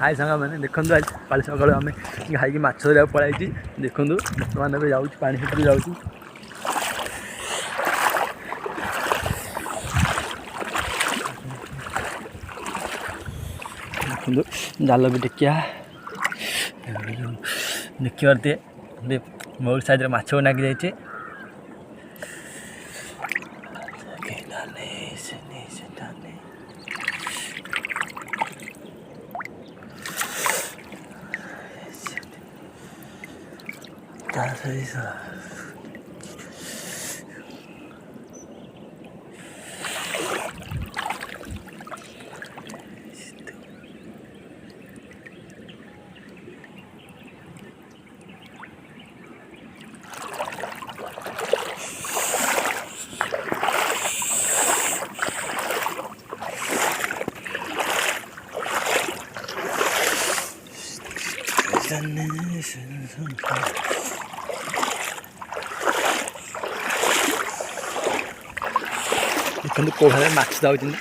हाय सांग मैंने देखो आज काली सकाल आम खाई माछ धरिया पलाई देखूँ बर्तमान जाऊँ पानी भितर जाऊँ देखो जाल भी टेकिया देखी पारे बहुत साइज माछ नागी जाइए देखते कोहारे माछ जाऊँ